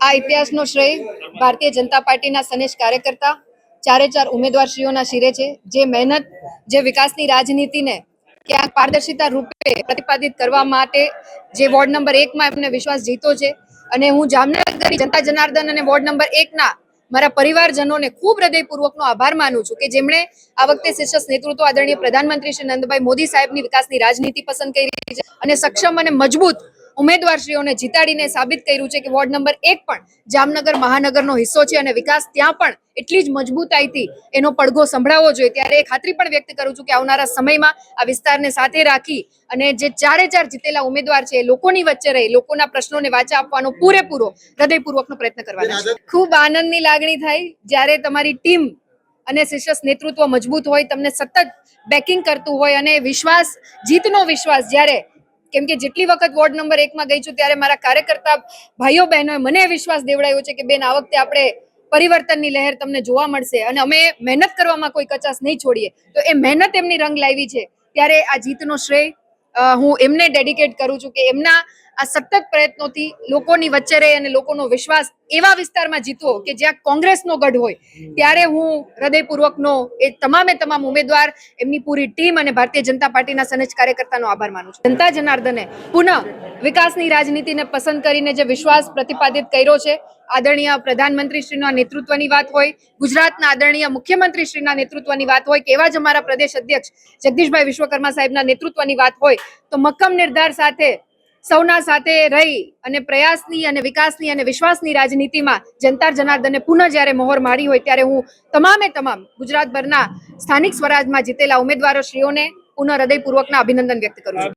આ ઇતિહાસનો શ્રેય ભારતીય જનતા પાર્ટીના સનેશ કાર્યકર્તા ચારે ચાર ઉમેદવારશ્રીઓના શિરે છે, જે મહેનત, જે વિકાસની રાજનીતિને ક્યાંક પારદર્શિતા રૂપે પ્રતિપાદિત કરવા માટે જે વોર્ડ નંબર 1 માં એમને વિશ્વાસ જીતો છે. અને હું જામનગરની જનતા જનાર્દન અને વોર્ડ નંબર 1 ના મારા પરિવારજનોને ખૂબ હૃદયપૂર્વકનો આભાર માનું છું કે જેમણે આ વખતે શીર્ષક નેતૃત્વ આદરણીય પ્રધાનમંત્રી શ્રી નરેન્દ્રભાઈ મોદી સાહેબની વિકાસની રાજનીતિ પસંદ કરી છે અને સક્ષમ અને મજબૂત ઉમેદવારશ્રીઓને જીતાડીને સાબિત કર્યું છે કે વોર્ડ નંબર 1 પણ જામનગર મહાનગરનો હિસ્સો છે અને વિકાસ ત્યાં પણ એટલી જ મજબૂતાઈથી એનો પડઘો સંભળાવવો જોઈએ. ત્યારે એ ખાતરી પણ વ્યક્ત કરું છું કે આવનારા સમયમાં આ વિસ્તારને સાથે રાખી અને જે ચારે ચાર જીતેલા ઉમેદવાર છે એ લોકોની વચ્ચે રહી લોકોના પ્રશ્નોને વાચા આપવાનો પૂરેપૂરો હૃદયપૂર્વકનો પ્રયત્ન કરવાનો છે. ખૂબ આનંદની લાગણી થાય જ્યારે તમારી ટીમ અને શીર્ષક નેતૃત્વ મજબૂત હોય, તમને સતત બેકિંગ કરતું હોય અને વિશ્વાસ, જીતનો વિશ્વાસ જ્યારે, કેમ કે જેટલી વખત વોર્ડ નંબર 1 માં ગઈ છું ત્યારે મારા કાર્યકર્તા ભાઈઓ બહેનોએ મને વિશ્વાસ દેવડાવ્યો છે કે બેન, આ વખતે આપણે પરિવર્તનની લહેર તમને જોવા મળશે અને અમે મહેનત કરવામાં કોઈ કચાશ નહીં છોડીએ. તો એ મહેનત એમની રંગ લાવી છે ત્યારે આ જીતનો શ્રેય હું એમને ડેડિકેટ કરું છું કે એમના આ સતત પ્રયત્નોથી લોકોની વચ્ચે રહે અને લોકોનો વિશ્વાસ એવા વિસ્તારમાં જીતવો કે જ્યાં કોંગ્રેસનો ગઢ હોય. ત્યારે હું હૃદયપૂર્વકનો એ તમામ ઉમેદવાર, એમની પૂરી ટીમ અને ભારતીય જનતા પાર્ટીના સનેજ કાર્યકર્તાનો આભાર માનું છું. જનતા જનાર્દને પુનઃ વિકાસની રાજનીતિને પસંદ કરીને જે વિશ્વાસ પ્રતિપાદિત કર્યો છે, આદરણીય પ્રધાનમંત્રીશ્રીના નેતૃત્વની વાત હોય, ગુજરાતના આદરણીય મુખ્યમંત્રીશ્રીના નેતૃત્વની વાત હોય કે એવા જ અમારા પ્રદેશ અધ્યક્ષ જગદીશભાઈ વિશ્વકર્મા સાહેબના નેતૃત્વની વાત હોય, તો મક્કમ નિર્ધાર સાથે સૌના સાથે રહી અને પ્રયાસની અને વિકાસની અને વિશ્વાસની રાજનીતિમાં જનતા જનાર્દને પુનઃ જ્યારે મોહર મારી હોય ત્યારે હું તમામ ગુજરાતભરના સ્થાનિક સ્વરાજમાં જીતેલા ઉમેદવારોશ્રીઓને પુનઃ હૃદયપૂર્વકના અભિનંદન વ્યક્ત કરું છું.